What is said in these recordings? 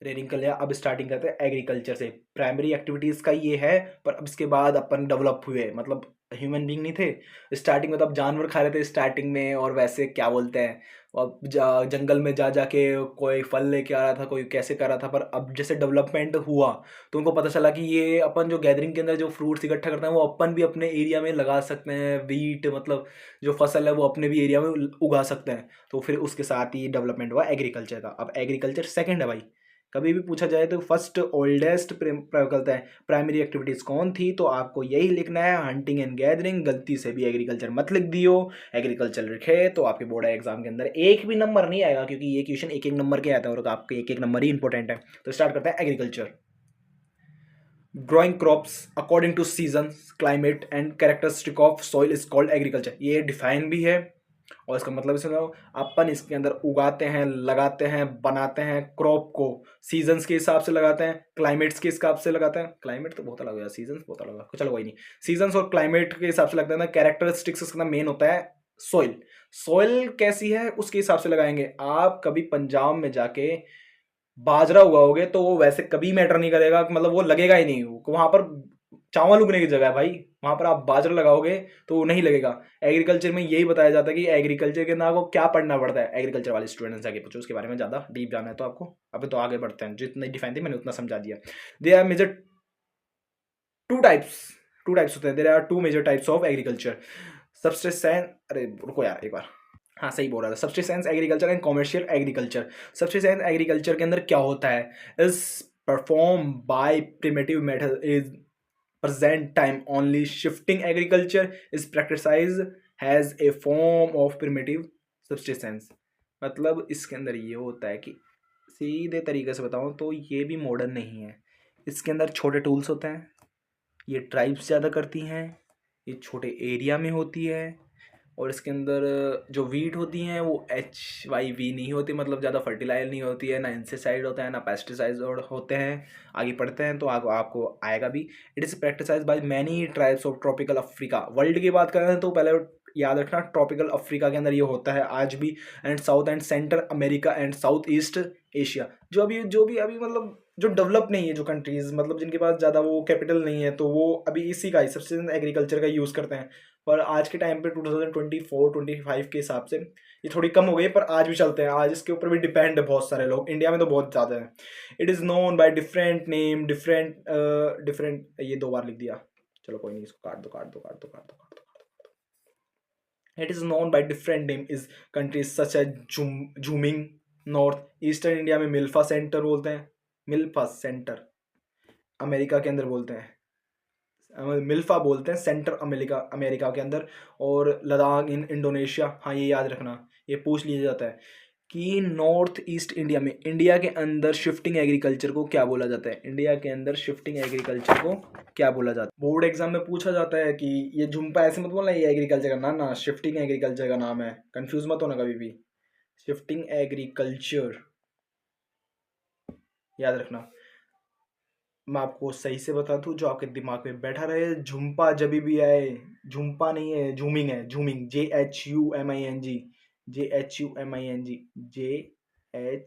Rearing कर लिया। अब स्टार्टिंग करते हैं एग्रीकल्चर से। प्राइमरी एक्टिविटीज़ का ये है, पर अब इसके बाद अपन डेवलप हुए, मतलब ह्यूमन बींग नहीं थे स्टार्टिंग में, तो अब जानवर खा रहे थे स्टार्टिंग में, और वैसे क्या बोलते हैं, और जंगल में जा जाके कोई फल लेके आ रहा था, कोई कैसे कर रहा था। पर अब जैसे डेवलपमेंट हुआ तो उनको पता चला कि ये अपन जो गैदरिंग के अंदर जो फ्रूट्स इकट्ठा करते हैं वो अपन भी अपने एरिया में लगा सकते हैं, वीट मतलब जो फसल है वो अपने भी एरिया में उगा सकते हैं। तो फिर उसके साथ ही डेवलपमेंट हुआ एग्रीकल्चर का। अब एग्रीकल्चर सेकंड है भाई। कभी भी पूछा जाए तो फर्स्ट ओल्डेस्ट कहता है प्राइमरी एक्टिविटीज़ कौन थी, तो आपको यही लिखना है हंटिंग एंड गैदरिंग। गलती से भी एग्रीकल्चर मत लिख दियो। एग्रीकल्चर लिखे तो आपके बोर्ड एग्जाम के अंदर एक भी नंबर नहीं आएगा, क्योंकि ये क्वेश्चन एक एक नंबर के आता है और आपके एक एक नंबर ही इंपॉर्टेंट है। तो स्टार्ट करते हैं agriculture. Growing crops according to season, climate and characteristic of soil is called agriculture. ये डिफाइन भी है, और इसका मतलब इसे अपन इसके अंदर उगाते हैं, लगाते हैं, बनाते हैं क्रॉप को सीजन्स के हिसाब से लगाते हैं, क्लाइमेट्स के हिसाब से लगाते हैं। क्लाइमेट तो बहुत अलग हो गया, सीजन्स बहुत अलग है, चलो कोई नहीं। सीजन्स और क्लाइमेट के हिसाब से लगता है ना। कैरेक्टरिस्टिक्स इसका मेन होता है सॉइल। सॉइल कैसी है उसके हिसाब से लगाएंगे। आप कभी पंजाब में जाके बाजरा उगाओगे तो वो वैसे कभी मैटर नहीं करेगा, मतलब वो लगेगा ही नहीं। वहां पर चावल उगने की जगह है भाई, वहां पर आप बाजरा लगाओगे तो वो नहीं लगेगा। एग्रीकल्चर में यही बताया जाता है कि एग्रीकल्चर के अंदर आपको क्या पढ़ना पड़ता है। एग्रीकल्चर वाले स्टूडेंट्स आगे पूछो, उसके बारे में ज्यादा डीप जाना है तो आपको। अभी तो आगे बढ़ते हैं, जितनी डिफाइन थी मैंने उतना समझा दिया। They are major two types. Two types होते हैं, there are two major types of agriculture. Subsistence, अरे रुको यार एक बार, हाँ सही बोल रहा था। Subsistence agriculture and commercial agriculture. Subsistence agriculture के अंदर क्या होता है, is perform by primitive method is present time only. Shifting agriculture is practiced as a form of primitive subsistence। मतलब इसके अंदर ये होता है कि सीधे तरीके से बताऊं तो ये भी मॉडर्न नहीं है। इसके अंदर छोटे टूल्स होते हैं, ये ट्राइब्स ज़्यादा करती हैं, ये छोटे एरिया में होती है, और इसके अंदर जो वीट होती हैं वो HYV नहीं होती, मतलब ज़्यादा फर्टिलाइजर नहीं होती है, ना इंसेसाइड होता है, ना पेस्टिसाइड होते हैं। आगे पढ़ते हैं तो आपको आएगा भी। It is practised by many tribes of tropical Africa. World की बात करें तो पहले याद रखना ट्रॉपिकल अफ्रीका के अंदर ये होता है आज भी, and south and centre America and south east Asia. जो भी अभी मतलब जो डेवलप नहीं है, जो कंट्रीज मतलब जिनके पास ज़्यादा वो कैपिटल नहीं है, तो वो अभी इसी का ही सब्सिस्टेंस एग्रीकल्चर का यूज़ करते हैं। पर आज के टाइम पे 2024-25 के हिसाब से ये थोड़ी कम हो गई, पर आज भी चलते हैं। आज इसके ऊपर भी डिपेंड है बहुत सारे लोग, इंडिया में तो बहुत ज़्यादा है। It is known by different name, different ये दो बार लिख दिया, चलो कोई नहीं, इसको काट दो काट दो काट दो काट दो काट दो। It is known by different name is countries such as jhuming. North Eastern India में मिल्फा सेंटर बोलते हैं, मिल्फा सेंटर। अमेरिका के अंदर बोलते हैं मिल्फा बोलते हैं, सेंटर अमेरिका अमेरिका के अंदर। और लद्दाख इन इंडोनेशिया। हाँ ये याद रखना, ये पूछ लिया जाता है कि नॉर्थ ईस्ट इंडिया में, इंडिया के अंदर शिफ्टिंग एग्रीकल्चर को क्या बोला जाता है। इंडिया के अंदर शिफ्टिंग एग्रीकल्चर को क्या बोला जाता है। बोर्ड एग्जाम में पूछा जाता है कि ये झुम्पा ऐसे मत बोलना, ये एग्रीकल्चर का नाम ना, शिफ्टिंग एग्रीकल्चर का नाम है, कंफ्यूज मत होना कभी भी। शिफ्टिंग एग्रीकल्चर याद रखना। मैं आपको सही से बता दूं जो आपके दिमाग में बैठा रहे, झुम्पा जब भी आए, झुम्पा नहीं है, झूमिंग है, झूमिंग, JHUMING, JHUMING,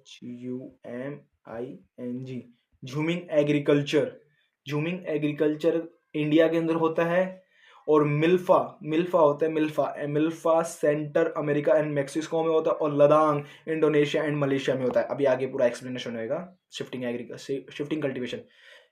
JHUMING, झूमिंग एग्रीकल्चर। झूमिंग एग्रीकल्चर इंडिया के अंदर होता है। और मिल्फा, मिल्फा होता है, मिल्फा मिल्फा सेंटर अमेरिका एंड मेक्सिको में होता है, और लद्दाख इंडोनेशिया एंड मलेशिया में होता है। अभी आगे पूरा एक्सप्लेनेशन होएगा शिफ्टिंग एग्रीकल्चर, शिफ्टिंग कल्टीवेशन।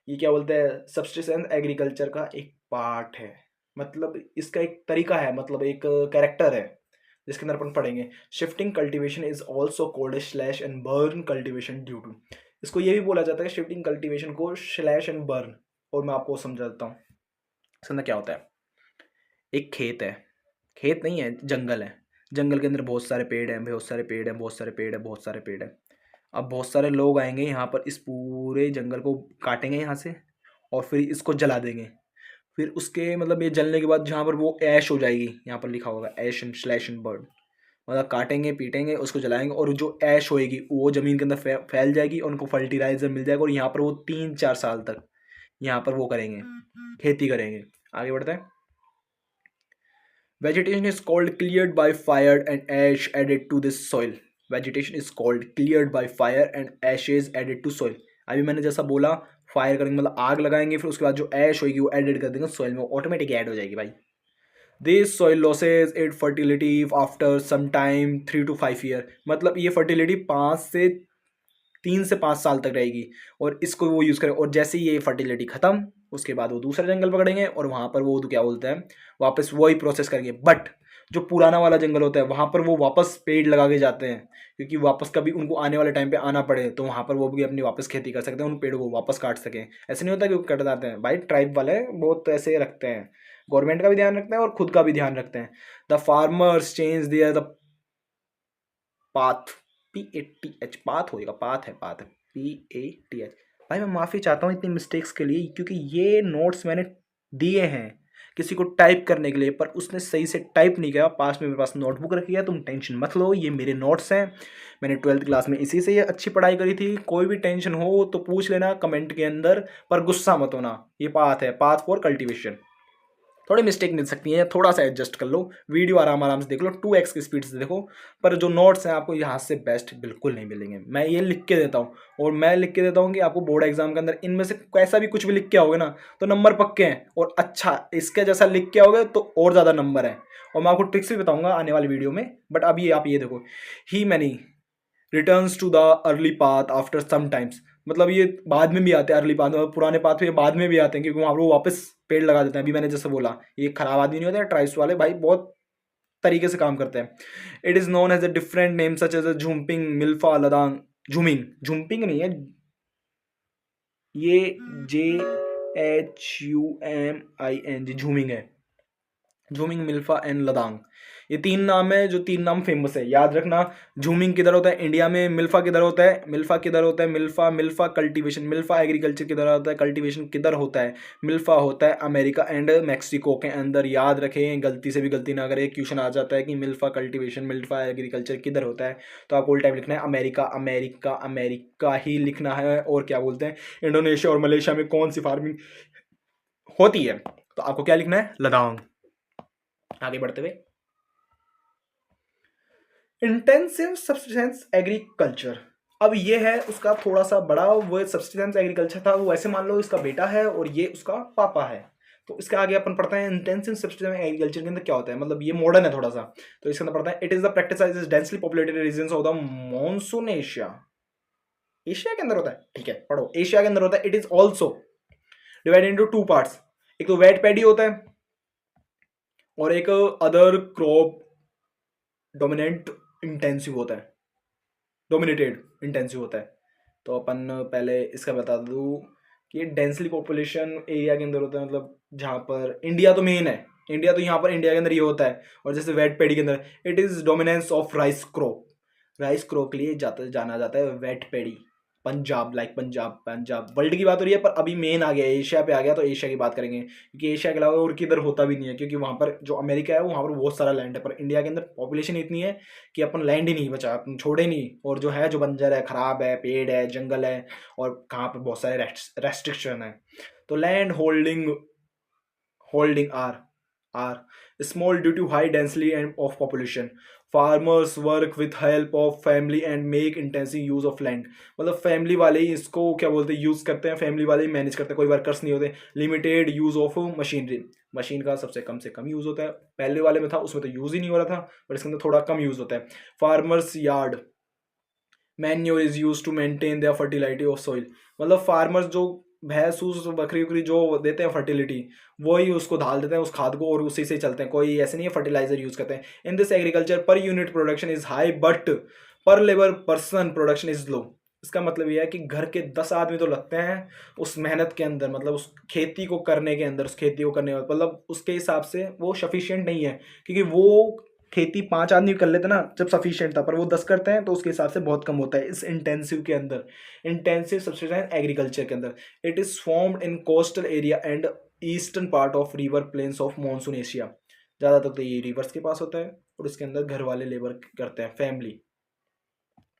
ये क्या बोलते हैं, सब्सिस्टेंस एग्रीकल्चर का एक पार्ट है, मतलब इसका एक तरीका है, मतलब एक कैरेक्टर है जिसके अंदर अपन पढ़ेंगे। Shifting cultivation is also called slash and burn cultivation due to. इसको ये भी बोला जाता है शिफ्टिंग कल्टीवेशन को स्लैश एंड बर्न। और मैं आपको समझा देता हूँ इसके अंदर क्या होता है। एक खेत है, खेत नहीं है, जंगल है। जंगल के अंदर बहुत सारे पेड़ हैं, बहुत सारे पेड़ हैं, बहुत सारे पेड़ हैं, बहुत सारे पेड़ हैं। अब बहुत सारे लोग आएंगे यहाँ पर, इस पूरे जंगल को काटेंगे यहाँ से, और फिर इसको जला देंगे। फिर उसके मतलब ये जलने के बाद जहाँ पर वो ऐश हो जाएगी, यहाँ पर लिखा होगा ऐश एंड स्लैश एंड बर्न, मतलब काटेंगे पीटेंगे उसको जलाएंगे, और जो ऐश होएगी वो ज़मीन के अंदर फैल जाएगी, और उनको फर्टिलाइजर मिल जाएगा, और यहाँ पर वो 3-4 साल तक यहाँ पर वो करेंगे, खेती करेंगे। आगे बढ़ते हैं। Vegetation is called cleared by fire and ash added to this soil. Vegetation is called cleared by fire and ashes added to soil. अभी मैंने जैसा बोला, फायर करेंगे मतलब आग लगाएंगे, फिर उसके बाद जो ऐश होगी वो एडिड कर देंगे सॉइल में, ऑटोमेटिक ऐड हो जाएगी भाई। This soil losses it fertility after some time 3 to 5 year, मतलब ये फर्टिलिटी 3 से 5 साल तक रहेगी, और इसको वो यूज़ करें, और जैसे ही ये फर्टिलिटी खत्म, उसके बाद वो दूसरा जंगल पकड़ेंगे और वहाँ पर वो क्या बोलते हैं, वापस वही प्रोसेस करेंगे। बट जो पुराना वाला जंगल होता है वहाँ पर वो वापस पेड़ लगा के जाते हैं, क्योंकि वापस कभी उनको आने वाले टाइम पे आना पड़े तो वहाँ पर वो भी अपनी वापस खेती कर सकते हैं, उन पेड़ों को वापस काट सकें। ऐसे नहीं होता कि वो कट जाते हैं भाई, ट्राइब वाले बहुत ऐसे रखते हैं, गवर्नमेंट का भी ध्यान रखते हैं और खुद का भी ध्यान रखते हैं। The farmers change their the path, PATH, path होएगा, पाथ है, पाथ है, PATH। भाई मैं माफ़ी चाहता हूँ इतनी मिस्टेक्स के लिए, क्योंकि ये नोट्स मैंने दिए हैं किसी को टाइप करने के लिए, पर उसने सही से टाइप नहीं किया। पास में मेरे पास नोटबुक रखी है, तुम टेंशन मत लो, ये मेरे नोट्स हैं, मैंने 12th क्लास में इसी से ये अच्छी पढ़ाई करी थी। कोई भी टेंशन हो तो पूछ लेना कमेंट के अंदर, पर गुस्सा मत होना। ये पाथ है, पाथ फॉर कल्टिवेशन। थोड़ी मिस्टेक मिल सकती है, थोड़ा सा एडजस्ट कर लो, वीडियो आराम आराम से देख लो, 2x की स्पीड से देखो, पर जो नोट्स हैं आपको यहाँ से बेस्ट बिल्कुल नहीं मिलेंगे। मैं ये लिख के देता हूँ, और मैं लिख के देता हूँ कि आपको बोर्ड एग्जाम के अंदर इनमें से कैसा भी कुछ भी लिख के आओगे ना तो नंबर पक्के हैं, और अच्छा इसके जैसा लिख के आओगे तो और ज़्यादा नंबर है। और मैं आपको ट्रिक्स भी बताऊंगा आने वाली वीडियो में, बट अभी आप ये देखो, he many returns to the early path after some times, मतलब ये बाद में भी आते हैं, अर्ली पाथ मतलब पुराने पाथ में बाद में भी आते हैं, क्योंकि वहाँ पर वो वापस पेड़ लगा देते हैं। अभी मैंने जैसे बोला, ये खराब आदमी नहीं होते, ट्राइब्स वाले भाई बहुत तरीके से काम करते हैं। It is known as a different name such as a झुम्पिंग, मिल्फा, लदांग, झूमिंग, झुम्पिंग नहीं है ये, JHUMING, झूमिंग है, झूमिंग, मिल्फा एंड लदांग। ये 3 नाम है, जो 3 नाम फेमस है, याद रखना। झूमिंग किधर होता है इंडिया में, मिल्फा किधर होता है, मिल्फा किधर होता है, मिल्फा, मिल्फा कल्टीवेशन, मिल्फा एग्रीकल्चर किधर होता है, कल्टीवेशन किधर होता है, मिल्फा होता है अमेरिका एंड मैक्सिको के अंदर। याद रखें, गलती से भी गलती ना करें, क्वेश्चन आ जाता है कि मिल्फा कल्टीवेशन, मिल्फा एग्रीकल्चर किधर होता है, तो आपको उल टाइम लिखना है अमेरिका, अमेरिका, अमेरिका ही लिखना है। और क्या बोलते हैं, इंडोनेशिया और मलेशिया में कौन सी फार्मिंग होती है, तो आपको क्या लिखना है, लदांग। आगे बढ़ते हुए, इंटेंसिव सब्सिस्टेंस एग्रीकल्चर, अब ये है उसका थोड़ा सा बड़ा, वो सब्सिस्टेंस एग्रीकल्चर था, वो ऐसे मान लो इसका बेटा है और ये उसका पापा है। तो इसके आगे अपन पढ़ते हैं इंटेंसिव सब्सिस्टेंस एग्रीकल्चर के अंदर क्या होता है, मतलब ये मॉडर्न है थोड़ा सा। तो इसके अंदर पढ़ते हैं, it is the practice is densely populated region of the monsoon Asia. Asia के अंदर होता है, ठीक है पढ़ो, एशिया के अंदर होता है। It is also divided into 2 parts, एक तो वेट पैडी होता है और एक अदर क्रॉप डोमिनेंट इंटेंसिव होता है, डोमिनेटेड इंटेंसिव होता है। तो अपन पहले इसका बता दूँ कि डेंसली पॉपुलेशन एरिया के अंदर होता है, मतलब जहाँ पर इंडिया तो मेन है, इंडिया तो यहाँ पर इंडिया के अंदर ये होता है। और जैसे वेट पैडी के अंदर it is dominance of rice crop, rice crop के लिए जाना जाता है wet paddy. Punjab, like Punjab, Punjab world की बात हो रही है, पर अभी मेन आ गया, एशिया पे आ गया, तो एशिया की बात करेंगे, क्योंकि एशिया के अलावा और किधर होता भी नहीं है, क्योंकि वहाँ पर जो अमेरिका है वहाँ पर बहुत सारा लैंड है, पर इंडिया के अंदर पॉपुलेशन इतनी है कि अपन लैंड ही नहीं बचा, अपन छोड़े नहीं, और जो है जो बंजर है, खराब है, पेड़ है, जंगल है, और कहाँ पर बहुत सारे रेस्ट्रिक्शन है। तो land holding are small due to high density and of population. Farmers work with help of family and make intensive use of land, मतलब फैमिली वाले ही इसको क्या बोलते हैं, यूज़ करते हैं, फैमिली वाले ही मैनेज करते हैं, कोई वर्कर्स नहीं होते। Limited use of machinery, machine का सबसे कम से कम यूज़ होता है। पहले वाले में था उसमें तो यूज़ ही नहीं हो रहा था, पर इसके अंदर थोड़ा कम यूज़ होता है। Farmers yard manure is use to maintain their fertility of soil, मतलब फार्मर्स जो भैंस फूस बकरी उकरी जो देते हैं फर्टिलिटी, वही उसको डाल देते हैं उस खाद को, और उसी से चलते हैं, कोई ऐसे नहीं है फर्टिलाइजर यूज करते हैं। In this agriculture per unit production is high but per labour person production is low. इसका मतलब यह है कि घर के 10 आदमी तो लगते हैं उस मेहनत के अंदर, मतलब उस खेती को करने के अंदर, उस खेती को करने में, मतलब उसके हिसाब से वो सफिशिएंट नहीं है, क्योंकि वो खेती 5 आदमी कर लेते ना जब सफिशिएंट था, पर वो 10 करते हैं तो उसके हिसाब से बहुत कम होता है इस इंटेंसिव के अंदर, इंटेंसिव सब्सिस्टेंस एग्रीकल्चर के अंदर। It is formed in coastal area and eastern part of river plains of monsoon Asia. ज़्यादातर तो ये रिवर्स के पास होता है, और इसके अंदर घर वाले लेबर करते हैं,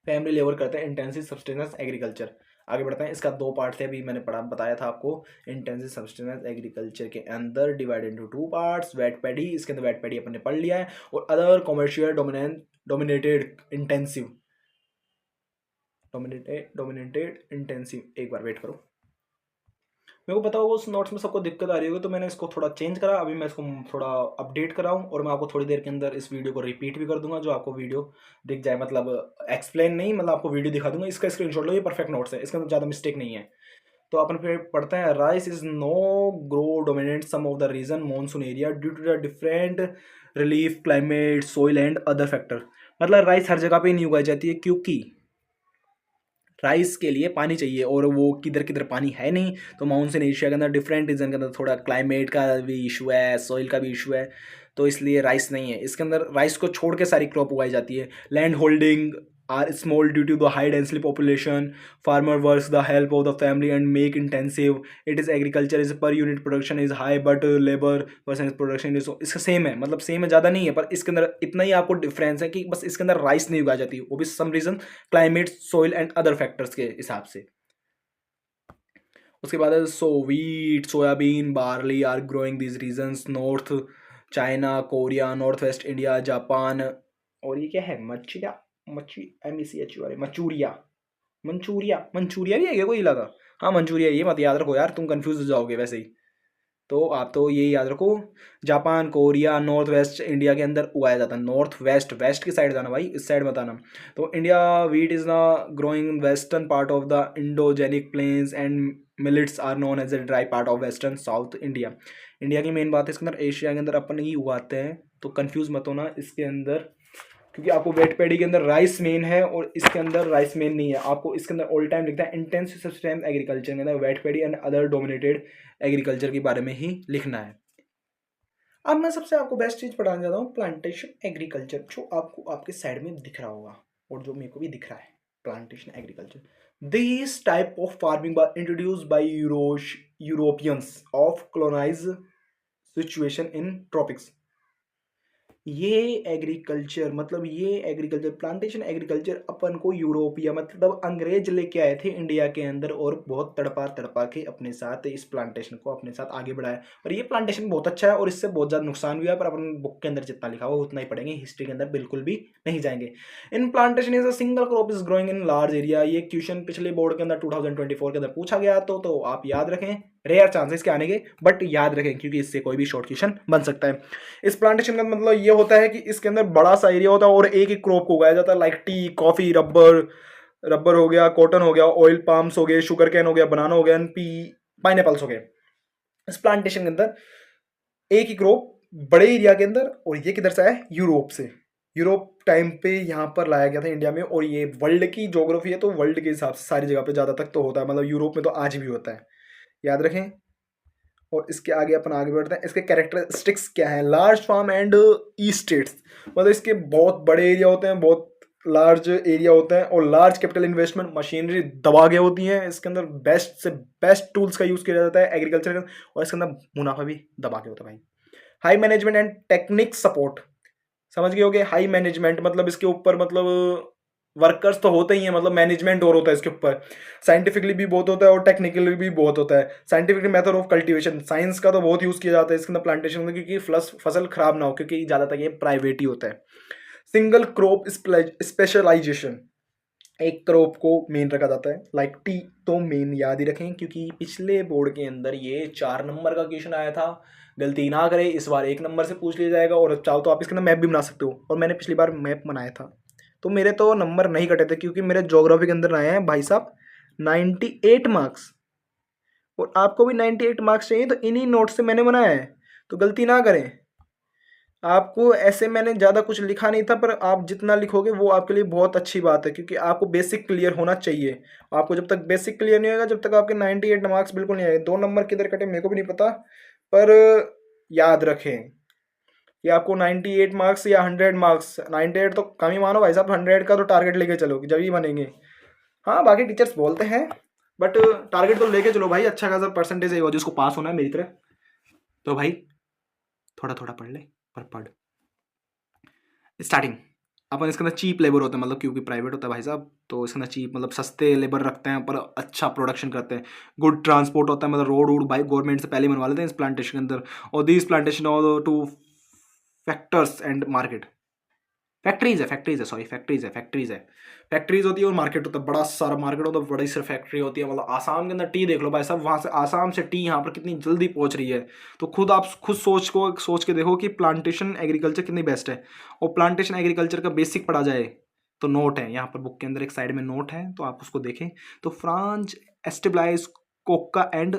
फैमिली लेबर करते हैं इंटेंसिव सब्सटेंस एग्रीकल्चर। आगे बढ़ते हैं, इसका 2 पार्ट थे, अभी मैंने पढ़ा बताया था आपको। इंटेंसिव सब्सटेंस एग्रीकल्चर के अंदर divided into 2 parts, wet paddy, इसके अंदर वेट पैडी अपन ने पढ़ लिया है, और other commercial dominated intensive dominated intensive. एक बार वेट करो, मेरे को पता होगा उस नोट्स में सबको दिक्कत आ रही होगी, तो मैंने इसको थोड़ा चेंज करा। अभी मैं इसको थोड़ा अपडेट कराऊँ और मैं आपको थोड़ी देर के अंदर इस वीडियो को रिपीट भी कर दूंगा, जो आपको वीडियो दिख जाए। मतलब एक्सप्लेन नहीं, मतलब आपको वीडियो दिखा दूंगा। इसका स्क्रीनशॉट लो, ये परफेक्ट नोट्स है, इसके अंदर ज़्यादा मिस्टेक नहीं है। तो अपन फिर पढ़ते हैं। Rice is no grow dominate some of the region monsoon area due to the different relief climate soil and other factor. मतलब राइस हर जगह पे नहीं उगाई जाती है, क्योंकि राइस के लिए पानी चाहिए और वो किधर किधर पानी है नहीं। तो माउंटेन एशिया के अंदर डिफरेंट रीजन के अंदर थोड़ा क्लाइमेट का भी इशू है, सॉइल का भी इशू है, तो इसलिए राइस नहीं है। इसके अंदर राइस को छोड़ के सारी क्रॉप उगाई जाती है। Land holding are small due to the high density population, farmer works the help of the family and make intensive it is agriculture is per unit production is high but labour percentage production is, इसका same है, मतलब same है, ज़्यादा नहीं है, पर इसके अंदर इतना ही आपको डिफरेंस है कि बस इसके अंदर राइस नहीं उगाई जाती, वो भी some region climate soil and other factors के हिसाब से। उसके बाद so wheat soybean barley are growing these regions north China Korea north west India Japan. और ये क्या है, मच्छिया मच्छी MECHU वाले मचूरिया मंचूरिया मंचूरिया भी है क्या कोई इलाका? हाँ मंचूरिया, ये मत याद रखो यार, तुम कंफ्यूज हो जाओगे वैसे ही। तो आप तो ये याद रखो, Japan Korea north west India के अंदर उगाया जाता है। नॉर्थ वेस्ट, वेस्ट की साइड जाना भाई, इस साइड मत आना। तो इंडिया वीट इज़ ना growing in western part of the Indo-Gangetic plains and millets are known as a dry part of western south India. India की मेन बात है इसके अंदर, एशिया के अंदर अपन ही उगाते हैं, तो कन्फ्यूज़ मत होना इसके अंदर, क्योंकि आपको वेट पैडी के अंदर राइस मेन है और इसके अंदर राइस मेन नहीं है। आपको इसके अंदर ऑल टाइम लिखता है इंटेंसिव सब्सटेंस एग्रीकल्चर के अंदर wet paddy and other dominated agriculture के बारे में ही लिखना है। अब मैं सबसे आपको बेस्ट चीज़ पढ़ाने जा रहा हूँ, प्लांटेशन एग्रीकल्चर, जो आपको आपके साइड में दिख रहा होगा और जो मेरे को भी दिख रहा है। Plantation agriculture this type of farming were introduce by Europeans of colonized situation in tropics. ये एग्रीकल्चर, मतलब ये एग्रीकल्चर प्लांटेशन एग्रीकल्चर अपन को यूरोपिया मतलब अंग्रेज लेके आए थे इंडिया के अंदर, और बहुत तड़पा तड़पा के अपने साथ इस प्लांटेशन को अपने साथ आगे बढ़ाया। और ये प्लांटेशन बहुत अच्छा है और इससे बहुत ज़्यादा नुकसान भी हुआ है, पर अपन बुक के अंदर जितना लिखा हुआ उतना ही पढ़ेंगे, हिस्ट्री के अंदर बिल्कुल भी नहीं जाएंगे। इन plantation is a single crop is growing in large area. ये क्वेश्चन पिछले बोर्ड के अंदर 2024 के अंदर पूछा गया, तो आप याद रखें, रेयर चांसेस के आने के, बट याद रखें क्योंकि इससे कोई भी शॉर्ट क्वेश्चन बन सकता है। इस प्लांटेशन का मतलब ये होता है कि इसके अंदर बड़ा सा एरिया होता है और एक ही क्रॉप को उगाया जाता है, like tea coffee rubber, rubber हो गया, कॉटन हो गया, ऑयल पाम्स हो गए, शुगर कैन हो गया, बनाना हो गया, पाइनएप्पल्स हो गए। इस प्लांटेशन के अंदर एक ही क्रॉप बड़े एरिया के अंदर, और ये किधर से आया, यूरोप से। यूरोप टाइम पे यहाँ पर लाया गया था इंडिया में, और ये वर्ल्ड की ज्योग्राफी है तो वर्ल्ड के हिसाब से सारी जगह पे ज़्यादा तक तो होता है, मतलब यूरोप में तो आज भी होता है, याद रखें। और इसके आगे अपन आगे बढ़ते हैं, इसके कैरेक्टरिस्टिक्स क्या है। Large farm and estates, मतलब इसके बहुत बड़े एरिया होते हैं, बहुत लार्ज एरिया होते हैं, और लार्ज कैपिटल इन्वेस्टमेंट, मशीनरी दबा के होती है। इसके अंदर बेस्ट से बेस्ट टूल्स का यूज़ किया जाता है एग्रीकल्चर का, और इसके अंदर मुनाफा भी दबा के होता है भाई। High management and technique support, समझ गए होगे। हाई मैनेजमेंट मतलब इसके ऊपर मतलब वर्कर्स तो होते ही हैं, मतलब मैनेजमेंट और होता है इसके ऊपर। साइंटिफिकली भी बहुत होता है और टेक्निकली भी बहुत होता है। Scientific method of cultivation, science का तो बहुत यूज़ किया जाता है इसके अंदर प्लांटेशन में, क्योंकि फसल खराब ना हो, क्योंकि ज़्यादातर ये प्राइवेट ही होता है। सिंगल क्रॉप स्पेशलाइजेशन, एक क्रॉप को मेन रखा जाता है, लाइक टी तो मेन याद ही रखें, क्योंकि पिछले बोर्ड के अंदर ये 4 नंबर का क्वेश्चन आया था। गलती ना करें, इस बार 1 नंबर से पूछ लिया जाएगा, और चाहो तो आप इसके अंदर मैप भी बना सकते हो, और मैंने पिछली बार मैप बनाया था तो मेरे तो नंबर नहीं कटे थे, क्योंकि मेरे ज्योग्राफी के अंदर आए हैं भाई साहब 98 मार्क्स, और आपको भी 98 मार्क्स चाहिए, तो इन्हीं नोट से मैंने बनाया है, तो गलती ना करें। आपको ऐसे मैंने ज़्यादा कुछ लिखा नहीं था, पर आप जितना लिखोगे वो आपके लिए बहुत अच्छी बात है, क्योंकि आपको बेसिक क्लियर होना चाहिए। आपको जब तक बेसिक क्लियर नहीं होगा, जब तक आपके 98 मार्क्स बिल्कुल नहीं आएंगे। 2 नंबर किधर कटे मेरे को भी नहीं पता, पर याद रखें कि आपको 98 मार्क्स या 100 मार्क्स, 98 तो कम ही मानो भाई साहब, 100 का तो टारगेट लेके चलो जब ही बनेंगे। हाँ बाकी टीचर्स बोलते हैं, बट टारगेट तो लेके चलो भाई, अच्छा खासा परसेंटेज है जिसको पास होना है मेरी तरह। तो भाई थोड़ा थोड़ा पढ़ ले, पर पढ़। स्टार्टिंग अपन इसके अंदर चीप लेबर होता है, मतलब क्योंकि प्राइवेट होता है भाई साहब, तो इसके अंदर चीप मतलब सस्ते लेबर रखते हैं, पर अच्छा प्रोडक्शन करते हैं। गुड ट्रांसपोर्ट होता है, मतलब रोड वोड भाई गवर्नमेंट से पहले बनवा लेते हैं इस प्लांटेशन के अंदर। और this plantation all two factors and market, factories होती है और मार्केट होता है, बड़ा सारा मार्केट होता है, बड़ी सी फैक्ट्री होती है। मतलब आसाम के अंदर टी देख लो भाई साहब, वहाँ से आसाम से टी यहाँ पर कितनी जल्दी पहुँच रही है। तो खुद आप खुद सोच के देखो कि प्लांटेशन एग्रीकल्चर कितनी बेस्ट है। और प्लांटेशन एग्रीकल्चर का बेसिक पढ़ा जाए तो नोट है यहाँ पर बुक के अंदर, एक साइड में नोट है, तो आप उसको देखें। तो फ्रांच एस्टेब्लाइज कोका एंड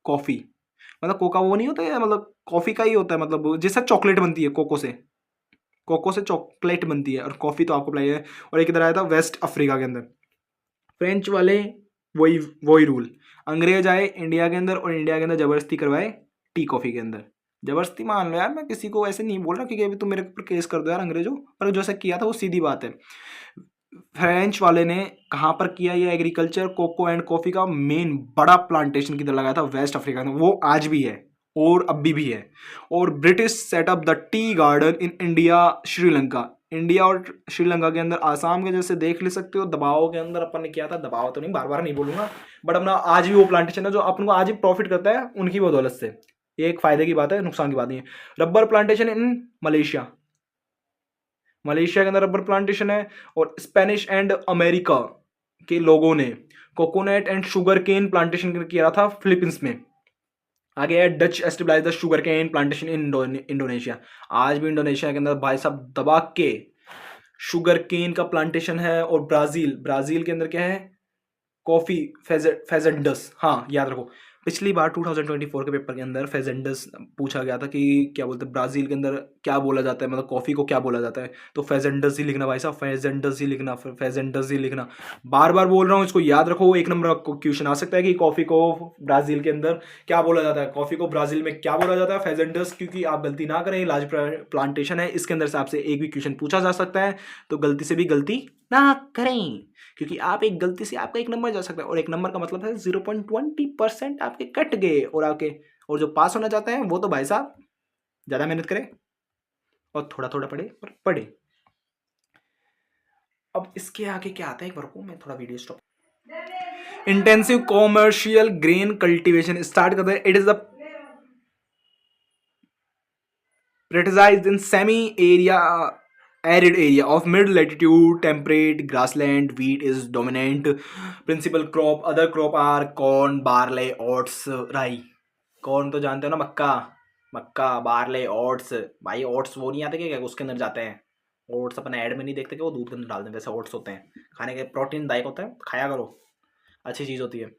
कॉफ़ी, मतलब कोका वो नहीं होता है, मतलब कॉफ़ी का ही होता है, मतलब जैसा चॉकलेट बनती है कोको से चॉकलेट बनती है, और कॉफ़ी तो आपको पिलाई है। और एक इधर आया था वेस्ट अफ्रीका के अंदर, फ्रेंच वाले वही वही रूल, अंग्रेज आए इंडिया के अंदर और इंडिया के अंदर ज़बरदस्ती करवाए टी कॉफ़ी के अंदर। ज़बरदस्ती मान लो यार, मैं किसी को ऐसे नहीं बोल रहा क्योंकि अभी तुम मेरे ऊपर केस कर दो यार अंग्रेजों पर, जो ऐसा किया था वो सीधी बात है। फ्रेंच वाले ने कहाँ पर किया ये एग्रीकल्चर, कोको एंड कॉफ़ी का मेन बड़ा प्लांटेशन किधर लगाया था, वेस्ट अफ्रीका में, वो आज भी है और अभी भी है। और British setup the tea garden in India Sri Lanka, India और श्रीलंका के अंदर, आसाम के जैसे देख ले सकते हो दबाव के अंदर अपन ने किया था, दबाव तो नहीं, बार बार नहीं बोलूंगा, बट अपना आज भी वो प्लांटेशन है जो अपन को आज भी प्रॉफिट करता है उनकी बदौलत से। ये एक फायदे की बात है, नुकसान की बात नहीं है। Rubber plantation in Malaysia, Malaysia के अंदर रबर प्लांटेशन है। और स्पेनिश एंड अमेरिका के लोगों ने coconut and sugar cane plantation किया था फिलीपींस में। आगे है Dutch establish the sugar cane plantation in Indonesia, आज भी इंडोनेशिया के अंदर भाई साहब दबा के शुगर केन का प्लांटेशन है। और ब्राजील के अंदर क्या है, कॉफी फेजेंडस, हाँ याद रखो, पिछली बार 2024 के पेपर के अंदर फेजेंडस पूछा गया था कि क्या बोलते हैं ब्राजील के अंदर क्या बोला जाता है, मतलब कॉफ़ी को क्या बोला जाता है, तो फेजेंडस ही लिखना भाई साहब, फेजेंडस ही लिखना, फेजेंडस ही लिखना। बार बार बोल रहा हूँ, इसको याद रखो, एक नंबर का क्वेश्चन आ सकता है कि कॉफ़ी को ब्राज़ील के अंदर क्या बोला जाता है, कॉफ़ी को ब्राज़ील में क्या बोला जाता है, फेजेंडस। क्योंकि आप गलती ना करें, लार्ज प्लांटेशन है, इसके अंदर से आपसे एक भी क्वेश्चन पूछा जा सकता है, तो गलती से भी गलती ना करें, क्योंकि आप एक गलती से आपका एक नंबर जा सकता है, और एक नंबर का मतलब है 0.20% आपके कट गए, और जो पास होना चाहते हैं वो तो भाई साहब ज़्यादा मेहनत करें और थोड़ा थोड़ा पढ़े, पर पढ़े। अब इसके आगे क्या आता है, एक बार को मैं थोड़ा video stop. Intensive commercial grain cultivation start करते हैं। It is the prioritized in arid area of mid latitude temperate grassland. Wheat is dominant principal crop. Other crop are corn, barley, oats, राई। कॉर्न तो जानते हो ना, मक्का, barley, oats. भाई oats वो नहीं आते क्या उसके अंदर जाते हैं, ओट्स अपन ऐड में नहीं देखते कि वो दूध के अंदर डालते हैं, वैसे ओट्स होते हैं, खाने के प्रोटीन दायक होता है, खाया करो, अच्छी चीज़ होती है।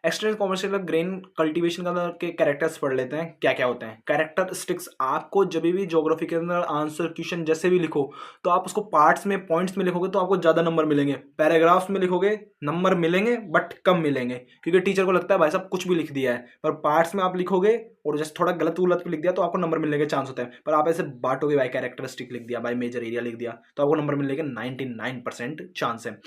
एक्सटेंसिव कॉमर्शियल ग्रेन कल्टीवेशन के अंदर के कैरेक्टर्स पढ़ लेते हैं, क्या क्या होते हैं कैरेक्टरिस्टिक्स। आपको जब भी ज्योग्राफी के अंदर आंसर क्वेश्चन जैसे भी लिखो, तो आप उसको पार्ट्स में पॉइंट्स में लिखोगे तो आपको ज़्यादा नंबर मिलेंगे, पैराग्राफ्स में लिखोगे नंबर मिलेंगे बट कम मिलेंगे, क्योंकि टीचर को लगता है भाई साहब कुछ भी लिख दिया है। पर पार्ट्स में आप लिखोगे और जैसे थोड़ा गलत उलत भी लिख दिया तो आपको नंबर मिलने के चांस होते हैं। पर आप ऐसे बांटोगे, भाई कैरेक्टरिस्टिक लिख दिया, भाई मेजर एरिया लिख दिया, तो आपको नंबर मिलने के 99% चांस है।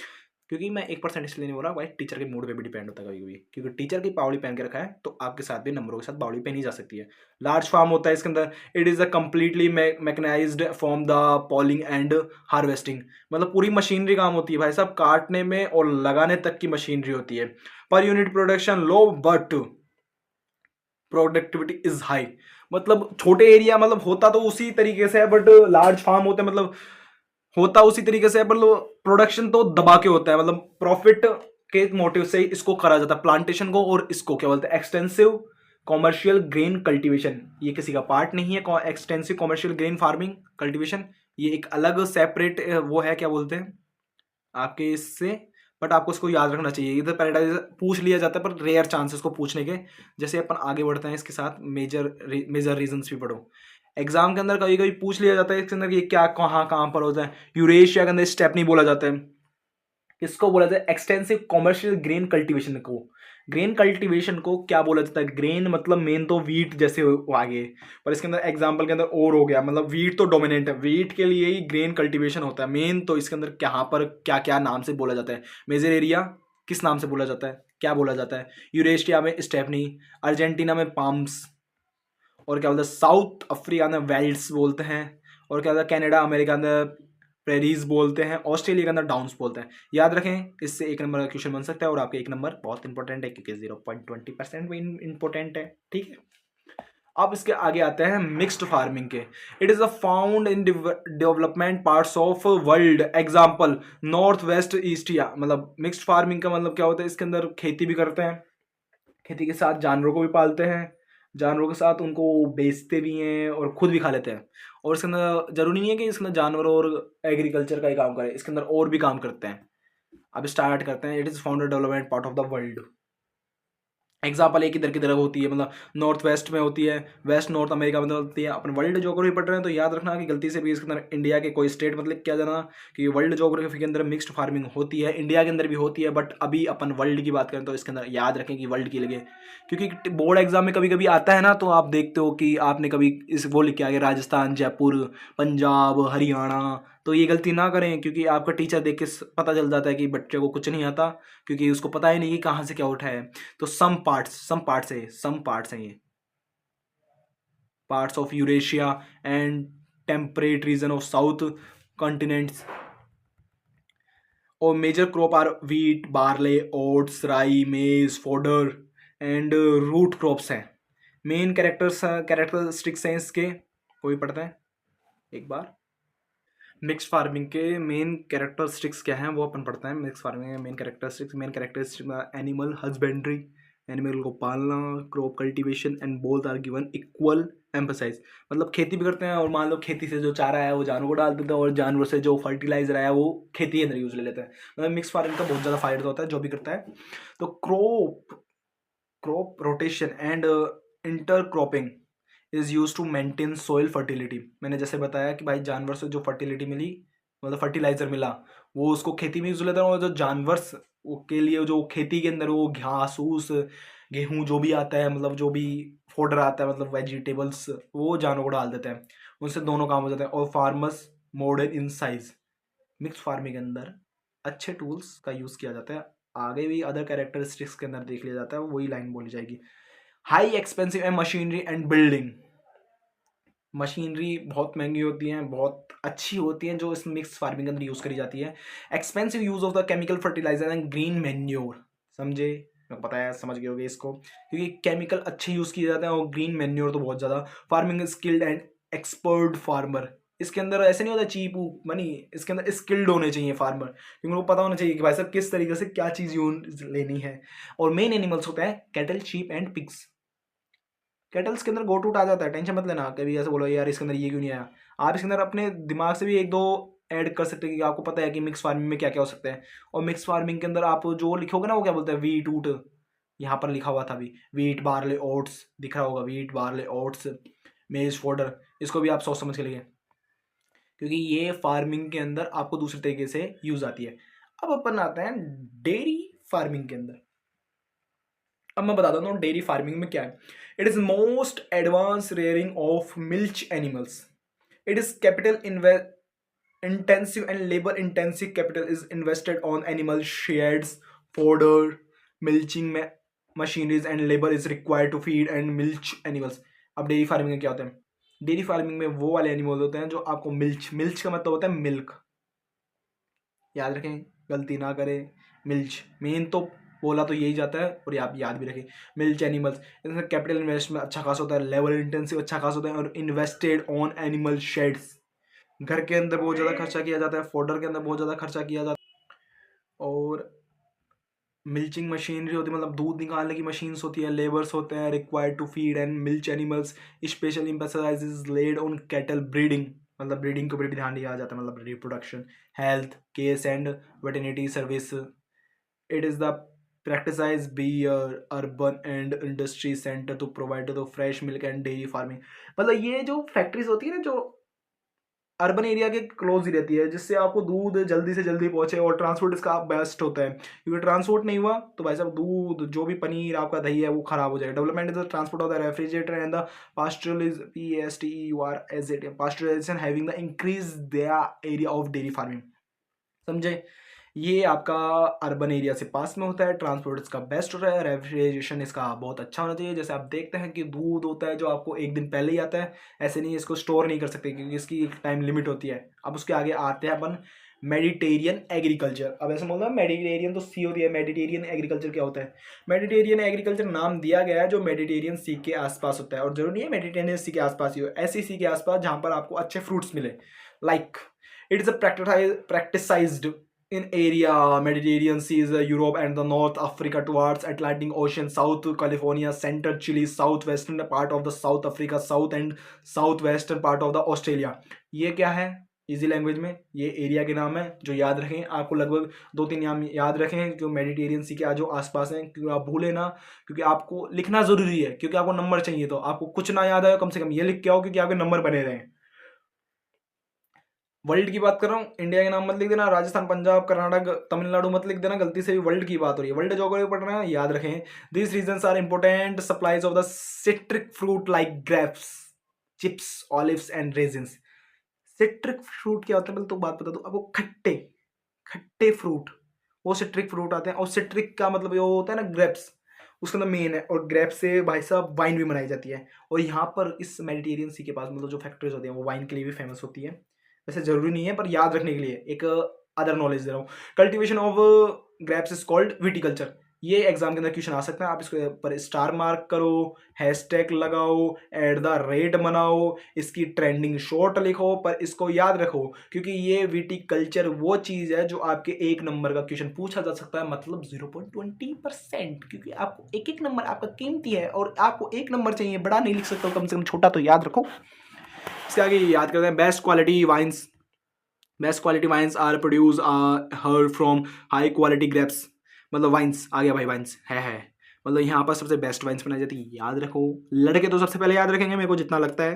क्योंकि मैं 1% इसलिए नहीं बोल रहा, भाई टीचर के मूड पे भी डिपेंड होता है कभी कभी, क्योंकि टीचर की पावड़ी पहन के रखा है तो आपके साथ भी नंबरों के साथ पावड़ी पहनी जा सकती है। लार्ज फार्म होता है इसके अंदर। It is a completely mechanised from the ploughing and harvesting, मतलब पूरी मशीनरी काम होती है भाई साहब, काटने में और लगाने तक की मशीनरी होती है। पर unit production low but productivity is high, मतलब छोटे एरिया, मतलब होता तो उसी तरीके से है बट लार्ज फार्म होते हैं, मतलब होता उसी तरीके से है, मतलब प्रोडक्शन तो दबा के होता है, मतलब प्रॉफिट के मोटिव से ही इसको करा जाता है प्लांटेशन को। और इसको क्या बोलते हैं, एक्सटेंसिव कॉमर्शियल ग्रेन कल्टीवेशन। ये किसी का पार्ट नहीं है, extensive commercial grain farming cultivation, ये एक अलग सेपरेट वो है, क्या बोलते हैं आपके इससे। बट आपको इसको याद रखना चाहिए, इधर पैराडाइज पूछ लिया जाता है पर रेयर चांसेस को पूछने के। जैसे अपन आगे बढ़ते हैं इसके साथ, मेजर रीजंस भी पढ़ो। एग्जाम के अंदर कभी कभी पूछ लिया जाता है इसके अंदर, ये क्या कहाँ पर होता है। यूरेशिया के अंदर स्टेपनी बोला जाता है, इसको बोला जाता है एक्सटेंसिव कॉमर्शियल ग्रेन कल्टीवेशन को। ग्रेन कल्टीवेशन को क्या बोला जाता है, ग्रेन मतलब मेन तो वीट जैसे हो आगे, पर इसके अंदर एग्जाम्पल के अंदर और हो गया, मतलब वीट तो डोमिनेंट है, वीट के लिए ही ग्रेन कल्टीवेशन होता है मेन। तो इसके अंदर कहाँ पर क्या क्या नाम से बोला जाता है, मेजर एरिया किस नाम से बोला जाता है, क्या बोला जाता है, यूरेशिया में स्टेपनी, अर्जेंटीना में पाम्स, और क्या बोलते हैं साउथ अफ्रीका में वेल्ड्स बोलते हैं, और क्या बोलते हैं कनाडा अमेरिका में प्रेरीज बोलते हैं, ऑस्ट्रेलिया के अंदर डाउन्स बोलते हैं। याद रखें, इससे एक नंबर का क्वेश्चन बन सकता है, और आपके एक नंबर बहुत इंपॉर्टेंट है क्योंकि 0.20% भी इंपॉर्टेंट है, ठीक है। अब इसके आगे आते हैं मिक्स्ड फार्मिंग के। It is a found in development parts of world, example north west ईस्टिया। मतलब मिक्स्ड फार्मिंग का मतलब क्या होता है, इसके अंदर खेती भी करते हैं, खेती के साथ जानवरों को भी पालते हैं, जानवरों के साथ उनको बेचते भी हैं और खुद भी खा लेते हैं। और इसके अंदर जरूरी नहीं है कि इसके अंदर जानवर और एग्रीकल्चर का ही काम करें, इसके अंदर और भी काम करते हैं। अब स्टार्ट करते हैं। It is founded development part of the world. Example एक इधर की तरफ होती है, मतलब नॉर्थ वेस्ट में होती है, वेस्ट नॉर्थ अमेरिका में होती है। अपन वर्ल्ड ज्योग्राफी पढ़ रहे हैं तो याद रखना कि गलती से भी इसके अंदर इंडिया के कोई स्टेट मतलब क्या जाना कि वर्ल्ड ज्योग्राफी के अंदर मिक्स्ड फार्मिंग होती है, इंडिया के अंदर भी होती है, बट अभी अपन वर्ल्ड की बात करें तो इसके अंदर याद रखें कि वर्ल्ड की लगे। क्योंकि बोर्ड एग्जाम में कभी कभी आता है ना, तो आप देखते हो कि आपने कभी इस वो लिख के आ गया राजस्थान, जयपुर, पंजाब, हरियाणा। तो ये गलती ना करें, क्योंकि आपका टीचर देख के पता चल जाता है कि बच्चे को कुछ नहीं आता, क्योंकि उसको पता ही नहीं कि कहाँ से क्या उठा है। तो सम पार्ट्स हैं ये, parts of Eurasia and temperate region of south continents. और major crop are wheat, barley, oats, rye, maize, fodder and root crops हैं। मेन कैरेक्टरिस्टिक्स हैं इसके, कोई पढ़ता है एक बार। मिक्स फार्मिंग के मेन कैरेक्टरिस्टिक्स क्या हैं वो अपन पढ़ते हैं। मिक्स फार्मिंग में main characteristics animal husbandry, animal को पालना, crop cultivation and both are given equal emphasis. मतलब खेती भी करते हैं, और मान लो खेती से जो चारा है वो जानवर को डाल देते हैं, और जानवर से जो फर्टिलाइजर आया वो खेती के अंदर यूज ले लेते हैं। मतलब मिक्स फार्मिंग का बहुत ज़्यादा फायदा होता है जो भी करता है। तो crop rotation and intercropping is use to maintain soil fertility. मैंने जैसे बताया कि भाई जानवर से जो फर्टिलिटी मिली, मतलब फर्टिलाइजर मिला, वो उसको खेती में यूज लेता है। और जो जानवर के लिए जो खेती के अंदर वो घास फूस, गेहूं जो भी आता है, मतलब जो भी फोडर आता है, मतलब वेजिटेबल्स, वो जानवर को डाल देते हैं, उनसे दोनों काम हो जाते हैं। और farmers modern in size. Mix farming के अंदर अच्छे टूल्स का यूज किया जाता है। आगे भी अदर कैरेक्टरिस्टिक्स के अंदर देख लिया जाता है, वही लाइन बोली जाएगी। High expensive and machinery and building. Machinery बहुत महंगी होती हैं, बहुत अच्छी होती हैं, जो इस मिक्स फार्मिंग के अंदर यूज़ करी जाती है। Expensive use of the chemical fertiliser and green manure. समझे, मैं पता है समझ गए होगे इसको, क्योंकि केमिकल अच्छे यूज़ किए जाते हैं और ग्रीन मैन्योर तो बहुत ज़्यादा। Farming skilled and expert farmer. इसके अंदर ऐसे नहीं होता चीप मनी, इसके अंदर स्किल्ड होने चाहिए फार्मर, क्योंकि उनको पता होना चाहिए कि भाई साहब किस तरीके से क्या चीज़ यूज लेनी है। और मेन एनिमल्स होते हैं cattle, sheep and pigs. Kettles के अंदर गोट उट आ जाता है, टेंशन मत लेना। कभी ऐसे बोलो यार इसके अंदर ये क्यों नहीं आया, आप इसके अंदर अपने दिमाग से भी एक दो ऐड कर सकते हैं, कि आपको पता है कि मिक्स फार्मिंग में क्या क्या हो सकता है। और मिक्स फार्मिंग के अंदर आप जो लिखोगे ना, वो क्या बोलते हैं, वीट ऊट। यहाँ पर लिखा हुआ था अभी, वीट बार्ले ओट्स दिख रहा होगा, वीट बार्ले ओट्स, मेज फोडर। इसको भी आप सोच समझ के लिए, क्योंकि ये फार्मिंग के अंदर आपको दूसरे तरीके से यूज आती है। अब अपन आते हैं डेयरी फार्मिंग के अंदर। अब मैं बता देता हूँ डेयरी फार्मिंग में क्या है। It is most advance rearing of milch animals. It is capital intensive and labor intensive capital is invested on animal sheds, fodder, milching machineries and labor is required to feed and milch animals। अब dairy farming में क्या होता है, dairy farming में वो वाले animal होते हैं जो आपको मिल्च, मिल्च का मतलब होता है मिल्क, याद रखें, गलती ना करें। मिल्च मेन तो बोला तो यही जाता है, और आप याद भी रखें। मिल्च एनिमल्स, इसमें कैपिटल इन्वेस्टमेंट अच्छा खासा होता है, लेबर इंटेंसिव अच्छा खासा होता है, और इन्वेस्टेड ऑन एनिमल शेड्स। घर के अंदर बहुत ज़्यादा खर्चा किया जाता है, फोडर के अंदर बहुत ज़्यादा खर्चा किया जाता है। और मिल्चिंग मशीनरी होती है, मतलब दूध निकालने की मशीन्स होती है, लेबर्स होते हैं required to feed and milch animals. Special emphasise is laid on cattle breeding, मतलब ब्रीडिंग के ऊपर भी ध्यान दिया जाता है, मतलब reproduction, health care and veterinary service. It is the practice be urban and industry center to provide the fresh milk and dairy farming। मतलब ये जो फैक्ट्रीज होती है ना, जो अर्बन एरिया के क्लोज ही रहती है, जिससे आपको दूध जल्दी से जल्दी पहुंचे, और ट्रांसपोर्ट इसका बेस्ट होता है, क्योंकि ट्रांसपोर्ट नहीं हुआ तो भाई साहब दूध जो भी पनीर आपका दही है वो खराब हो जाएगा। Development is the transport of the refrigerator and the pasteurisation having the increase the area of dairy farming. समझे, ये आपका अर्बन एरिया से पास में होता है, ट्रांसपोर्ट इसका बेस्ट होता है, रेफ्रिजरेशन इसका बहुत अच्छा होना चाहिए। जैसे आप देखते हैं कि दूध होता है जो आपको एक दिन पहले ही आता है, ऐसे नहीं इसको स्टोर नहीं कर सकते, क्योंकि इसकी एक टाइम लिमिट होती है। अब उसके आगे आते हैं अपन मेडिटेरियन एग्रीकल्चर। अब ऐसा बोलना मेडिटेरियन तो सी होती है, मेडिटेरियन एग्रीकल्चर क्या होता है? मेडिटेरियन एग्रीकल्चर नाम दिया गया है जो मेडिटेरियन सी के आसपास होता है, और जरूरी नहीं है मेडिटेरियन सी के आसपास ही हो, ऐसी सी के आसपास जहां पर आपको अच्छे फ्रूट्स मिले। Like it is a practised in area Mediterranean seas, Europe and the North Africa towards Atlantic Ocean, South California, Central Chile, southwestern part of the South Africa, South and southwestern part of the Australia। ये क्या है easy language में? ये area के नाम है जो याद रखें आपको, लगभग 2-3 नाम याद रखें जो मेडिटेरियन सी के जो आसपास हैं, क्योंकि आप भूले ना, क्योंकि आपको लिखना जरूरी है, क्योंकि आपको नंबर चाहिए। तो आपको कुछ ना याद आए कम से कम ये लिख के आओ, क्योंकि आपके नंबर बने रहें। वर्ल्ड की बात कर रहा हूँ, इंडिया के नाम मत लिख देना, राजस्थान, पंजाब, कर्नाटक, तमिलनाडु मत लिख देना, गलती से भी वर्ल्ड की बात हो रही है। वर्ल्ड ज्योग्राफी पढ़ रहे हैं, याद रखें this regions are important supplies of the citric fruit like grapes, chips, olives and raisins. Citric fruit क्या होता है? तो बात बता दो आपको, खट्टे खट्टे फ्रूट, वो सिट्रिक फ्रूट आते हैं। और सिट्रिक का मतलब ये होता है ना ग्रेप्स, उसके अंदर मेन है। और ग्रेप्स से भाई साहब वाइन भी बनाई जाती है, और यहाँ पर इस मेडिटेरियन सी के पास मतलब जो फैक्ट्रीज होती हैं वो वाइन के लिए भी फेमस होती है। वैसे जरूरी नहीं है, पर याद रखने के लिए एक अदर नॉलेज दे रहा हूँ। Cultivation of grapes is called viticulture. ये एग्जाम के अंदर क्वेश्चन आ सकता है, आप इसके पर स्टार मार्क करो, हैशटैग लगाओ, एट द रेट बनाओ, इसकी ट्रेंडिंग शॉट लिखो, पर इसको याद रखो क्योंकि ये विटिकल्चर वो चीज़ है जो आपके 1 नंबर का क्वेश्चन पूछा जा सकता है, मतलब 0.20%, क्योंकि आपको एक एक नंबर आपका कीमती है और आपको 1 नंबर चाहिए, बड़ा नहीं लिख सकते हो, कम से कम छोटा तो याद रखो। इसके आगे याद करते हैं best quality wines. Best quality wines are produce here from high quality grapes. मतलब वाइन्स आ गया भाई, वाइन्स है मतलब यहाँ पर सबसे बेस्ट वाइन्स बनाई जाती है, याद रखो। लड़के तो सबसे पहले याद रखेंगे मेरे को जितना लगता है।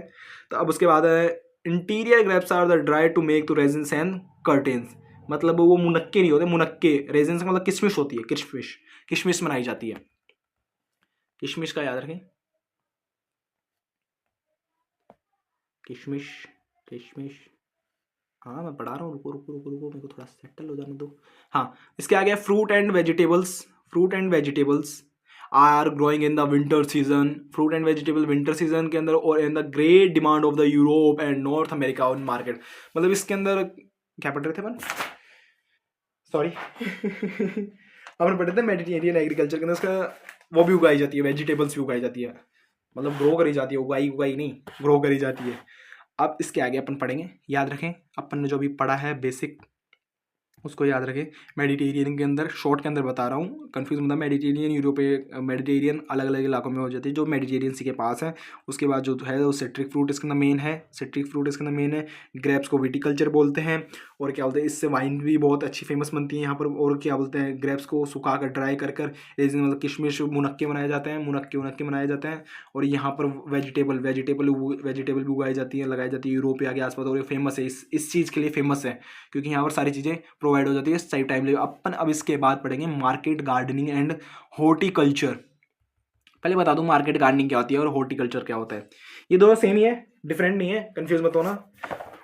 तो अब उसके बाद है inferior grapes are the dry to make to raisins and currants. मतलब वो मुनक्के नहीं होते, मुनक्के रेजिन्स मतलब किशमिश होती है, किशमिश किशमिश बनाई जाती है। किशमिश का याद रखें, किशमिश किशमिश। हाँ मैं पढ़ा रहा हूँ, रुको रुको रुको रुको, मेरे को थोड़ा सेटल हो जाने दो। हाँ, इसके आगे fruit and vegetables. Fruit and vegetables are growing in the winter season. Fruit and vegetable winter season के अंदर और in the great demand of the Europe and North America on market. मतलब इसके अंदर क्या पढ़ रहे थे अपन, सॉरी अपन पढ़े थे मेडिटेरियन एग्रीकल्चर के अंदर इसका वो भी उगाई जाती है, वेजिटेबल्स भी उगाई जाती है, मतलब ग्रो करी जाती है, उगाई उगाई नहीं, ग्रो करी जाती है। अब इसके आगे अपन पढ़ेंगे, याद रखें अपन ने जो भी पढ़ा है बेसिक उसको याद रखें। मेडिटेरियन के अंदर शॉर्ट के अंदर बता रहा हूँ, कंफ्यूज मतलब मेडिटेरियन यूरोपीय मेडिटेरियन अलग अलग इलाकों में हो जाती है, जो मेडिटेरियन सी के पास है। उसके बाद जो है वो सिट्रिक फ्रूट इसके अंदर मेन है, सिट्रिक फ्रूट इसके अंदर मेन है। ग्रेप्स को विटिकल्चर बोलते हैं, और क्या बोलते हैं इससे वाइन भी बहुत अच्छी फेमस बनती है यहाँ पर। और क्या बोलते हैं ग्रेप्स को सुखा कर ड्राई कर रेजिन मतलब किशमिश मुनक्के बनाए जाते हैं, मुनक्के बनाए जाते हैं। और यहाँ पर वेजिटेबल वेजिटेबल भी उगाई जाती है, लगाई जाती है यूरोप के आसपास, और ये फेमस है इस चीज़ के लिए फेमस है क्योंकि यहाँ पर सारी चीज़ें प्रोवाइड हो जाती है सही टाइम ले। अपन अब इसके बाद पढ़ेंगे मार्केट गार्डनिंग एंड हॉर्टिकल्चर। पहले बता दूं मार्केट गार्डनिंग क्या होती है और हॉर्टिकल्चर क्या होता है। ये दोनों सेम ही है, डिफरेंट नहीं है, कंफ्यूज मत होना।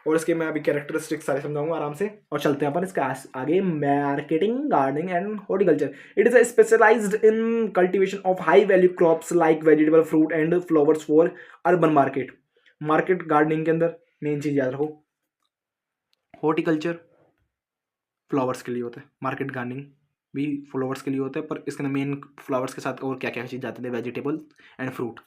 और इसके मैं अभी कैरेक्टरिस्टिक्स सारे समझाऊंगा आराम से, और चलते हैं अपन इसका आगे। Marketing gardening and horticulture, it is specialised in cultivation of high value crops like vegetable, fruit and flowers for urban market. Market gardening के अंदर मेन चीज याद रखो, हॉर्टिकल्चर फ्लावर्स के लिए होता है, मार्केट गार्डनिंग भी फ्लावर्स के लिए होता है, पर इसके अंदर मेन फ्लावर्स के साथ और क्या क्या चीज़ जाती है, vegetable and fruit.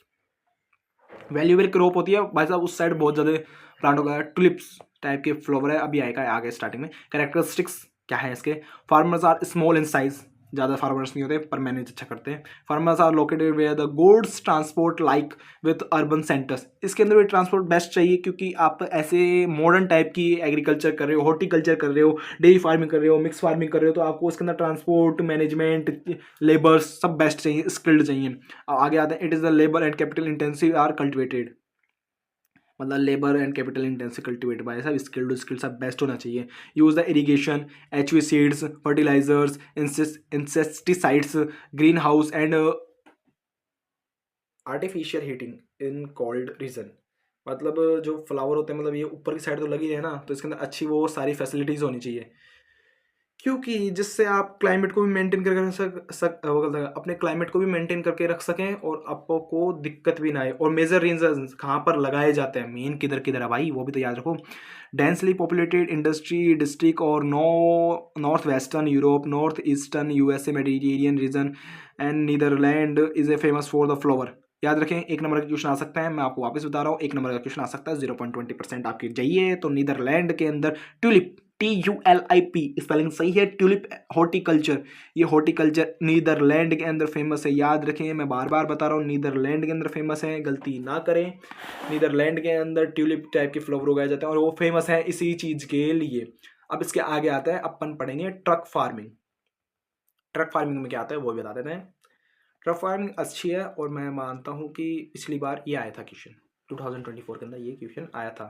Valuable crop होती है भाई साहब, उस साइड बहुत ज़्यादा प्लांट होगा, टुलिप्स टाइप के फ्लावर है, अभी आएगा आगे स्टार्टिंग में। कैरेक्टरिस्टिक्स क्या है इसके, farmers are small in size, ज़्यादा फार्मर्स नहीं होते पर मैनेज अच्छा करते हैं। Farmers are located where the goods transport like with urban centres. इसके अंदर भी ट्रांसपोर्ट बेस्ट चाहिए क्योंकि आप ऐसे मॉडर्न टाइप की एग्रीकल्चर कर रहे हो, हॉर्टिकल्चर कर रहे हो, डेयरी फार्मिंग कर रहे हो, मिक्स फार्मिंग कर रहे हो, तो आपको उसके अंदर ट्रांसपोर्ट मैनेजमेंट लेबर्स सब बेस्ट चाहिए, स्किल्ड चाहिए। आगे आते हैं, it is the labour and capital intensive are cultivated. मतलब labour and capital intensive cultivate by सब स्किल सब बेस्ट होना चाहिए। Use the irrigation, HV seeds, fertilisers, insecticides, green house and artificial heating in cold region. मतलब जो flower होते हैं, मतलब ये ऊपर की साइड तो लगी है ना, तो इसके अंदर अच्छी वो सारी फैसिलिटीज़ होनी चाहिए क्योंकि जिससे आप क्लाइमेट को भी मेंटेन करके वो कहता है, अपने क्लाइमेट को भी मेंटेन करके रख सकें और आपको दिक्कत भी ना आए। और मेजर रीजंस कहाँ पर लगाए जाते हैं, मेन किधर किधर है भाई, वो भी तो याद रखो। डेंसली पॉपुलेटेड इंडस्ट्री डिस्ट्रिक्ट और north western Europe, north eastern USA, Mediterranean region and Netherlands is a famous for the flower. याद रखें, एक नंबर का क्वेश्चन आ सकता है, मैं आपको वापस बता रहा हूँ, एक नंबर का क्वेश्चन आ सकता है, 0.20% आपकी चाहिए। तो नीदरलैंड के अंदर ट्यूलिप, TULIP स्पेलिंग सही है, ट्यूलिप हॉर्टिकल्चर, ये हॉर्टिकल्चर नीदरलैंड के अंदर फेमस है। याद रखें, मैं बार बार बता रहा हूँ, नीदरलैंड के अंदर फेमस है, गलती ना करें। नीदरलैंड के अंदर ट्यूलिप टाइप के फ्लावर उगाए जाते हैं और वो फेमस है इसी चीज के लिए। अब इसके आगे आता है, अपन पढ़ेंगे ट्रक फार्मिंग। ट्रक फार्मिंग में क्या आता है वो भी बता देते हैं। ट्रक फार्मिंग अच्छी है और मैं मानता हूँ कि पिछली बार ये आया था क्वेश्चन, 2024 के अंदर ये क्वेश्चन आया था।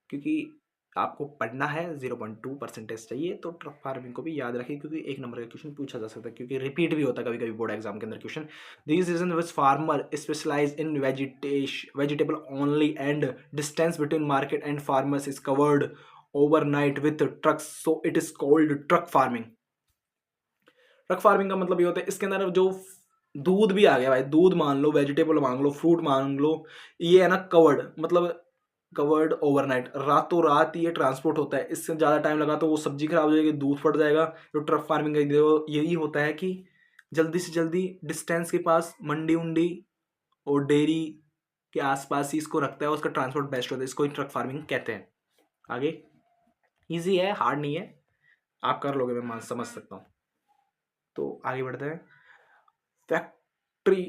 क्योंकि आपको पढ़ना है, 0.2% चाहिए, तो ट्रक फार्मिंग को भी याद रखें, क्योंकि एक नंबर का क्वेश्चन पूछा जा सकता है, क्योंकि रिपीट भी होता है कभी कभी बोर्ड एग्जाम के अंदर question. This region which farmer specialise in vegetable only and distance between market and farmers is covered overnight with trucks, so it is called truck farming. Truck farming का मतलब ये होता है, इसके अंदर जो दूध भी आ गया भाई, दूध मान लो, वेजिटेबल मान लो, फ्रूट मान लो, ये है ना कवर्ड, मतलब कवर्ड ओवरनाइट, रातों रात ये ट्रांसपोर्ट होता है। इससे ज़्यादा टाइम लगा तो वो सब्जी खराब हो जाएगी, दूध फट जाएगा। जो ट्रक फार्मिंग का यही होता है कि जल्दी से जल्दी डिस्टेंस के पास मंडी उंडी और डेयरी के आसपास ही इसको रखता है, उसका ट्रांसपोर्ट बेस्ट होता है, इसको ही ट्रक फार्मिंग कहते हैं। आगे ईजी है, हार्ड नहीं है, आप कर लोगे, मैं समझ सकता हूँ। तो आगे बढ़ते हैं। Factory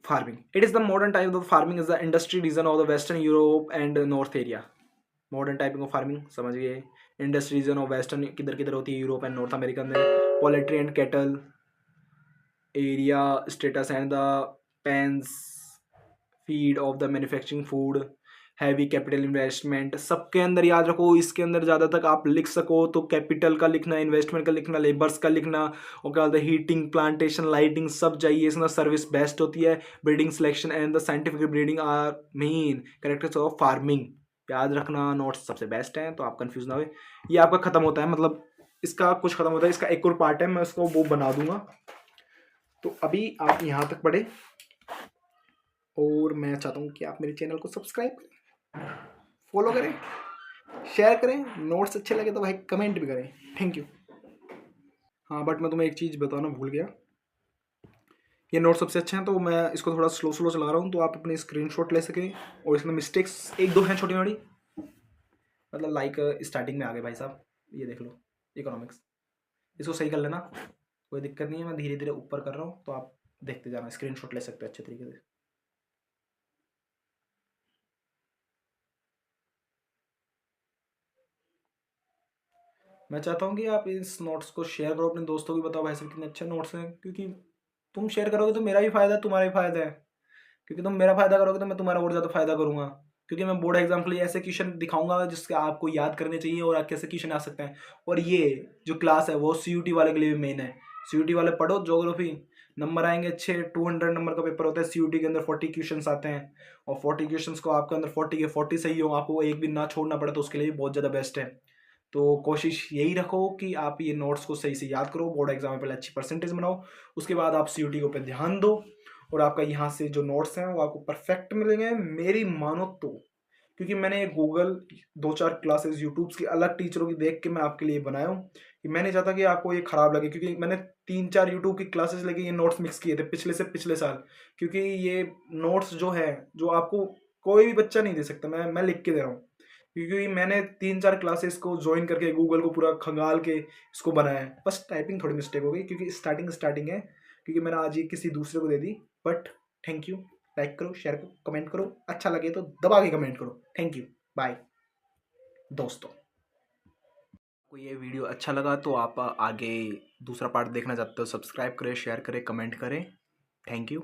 farming, it is the modern type of farming is the industry region of the western Europe and north area। Modern typing of farming समझ गए, इंडस्ट्री रीजन ऑफ वेस्टर्न किधर किधर होती है, यूरोप एंड नॉर्थ अमेरिका में। Poultry and cattle area status and the pens feed of the manufacturing food, heavy capital investment, सबके अंदर याद रखो, इसके अंदर ज़्यादा तक आप लिख सको तो कैपिटल का लिखना, इन्वेस्टमेंट का लिखना, लेबर्स का लिखना, और क्या बोलते हैं, हीटिंग, प्लांटेशन, लाइटिंग सब चाहिए इसमें। सर्विस बेस्ट होती है, breeding selection and the scientific breeding are main characters of farming. याद रखना, नोट्स सबसे बेस्ट हैं, तो आप कंफ्यूज ना हो। ये आपका खत्म होता है, मतलब इसका कुछ खत्म होता है, इसका एक और पार्ट है, मैं उसको वो बना दूंगा। तो अभी आप यहाँ तक पढ़े और मैं चाहता हूँ कि आप मेरे चैनल को सब्सक्राइब करें, फॉलो करें, शेयर करें, नोट्स अच्छे लगे तो भाई कमेंट भी करें। Thank you. हाँ बट मैं तुम्हें एक चीज़ बताना भूल गया, ये नोट्स सबसे अच्छे हैं, तो मैं इसको थोड़ा स्लो स्लो चला रहा हूँ, तो आप अपने स्क्रीनशॉट ले सकें। और इसमें मिस्टेक्स एक दो हैं छोटी मोटी, मतलब लाइक स्टार्टिंग में आ गए भाई साहब, ये देख लो, इकोनॉमिक्स, इसको सही कर लेना, कोई दिक्कत नहीं है, मैं धीरे धीरे ऊपर कर रहा हूँ, तो आप देखते जाना, स्क्रीनशॉट ले सकते हैं अच्छे तरीके से। मैं चाहता हूँ कि आप इस नोट्स को शेयर करो अपने दोस्तों को, बताओ भाई साहब कितने अच्छे नोट्स हैं, क्योंकि तुम शेयर करोगे तो मेरा भी फायदा है, तुम्हारा भी फायदा है, क्योंकि तुम मेरा फायदा करोगे तो मैं तुम्हारा और ज़्यादा फायदा करूँगा। क्योंकि मैं बोर्ड एग्जाम के लिए ऐसे क्वेश्चन दिखाऊंगा जिसके आपको याद करने चाहिए और कैसे क्वेश्चन आ सकते हैं। और ये जो क्लास है वो CUT वाले के लिए भी मेन है, CUT वाले पढ़ो ज्योग्राफी, नंबर आएंगे अच्छे, 200 नंबर का पेपर होता है, CUT के अंदर 40 क्वेश्चन आते हैं, और 40 क्वेश्चन को आपके अंदर 40 के 40 सही हो, आपको एक भी ना छोड़ना पड़े, तो उसके लिए भी बहुत ज़्यादा बेस्ट है। तो कोशिश यही रखो कि आप ये नोट्स को सही से याद करो, बोर्ड एग्जाम में पहले अच्छी परसेंटेज बनाओ, उसके बाद आप CUT के ऊपर ध्यान दो, और आपका यहाँ से जो नोट्स हैं वो आपको परफेक्ट मिलेंगे, मेरी मानो तो। क्योंकि मैंने गूगल 2-4 क्लासेस यूट्यूब की अलग टीचरों की देख के मैं आपके लिए बनाया हूँ, कि मैं नहीं चाहता कि आपको ये खराब लगे, क्योंकि मैंने 3-4 यूट्यूब की क्लासेस लेके ये नोट्स मिक्स किए थे पिछले से पिछले साल। क्योंकि ये नोट्स जो है, जो आपको कोई भी बच्चा नहीं दे सकता, मैं लिख के दे रहा हूँ, क्योंकि मैंने 3-4 क्लासेस को ज्वाइन करके गूगल को पूरा खंगाल के इसको बनाया है। बस टाइपिंग थोड़ी मिस्टेक हो गई, क्योंकि स्टार्टिंग है, क्योंकि मैंने आज ये किसी दूसरे को दे दी। बट थैंक यू, लाइक करो, शेयर करो, कमेंट करो, अच्छा लगे तो दबा के कमेंट करो। थैंक यू, बाय दोस्तों। आपको ये वीडियो अच्छा लगा तो आप आगे दूसरा पार्ट देखना चाहते हो, सब्सक्राइब करें, शेयर करें, कमेंट करें। Thank you.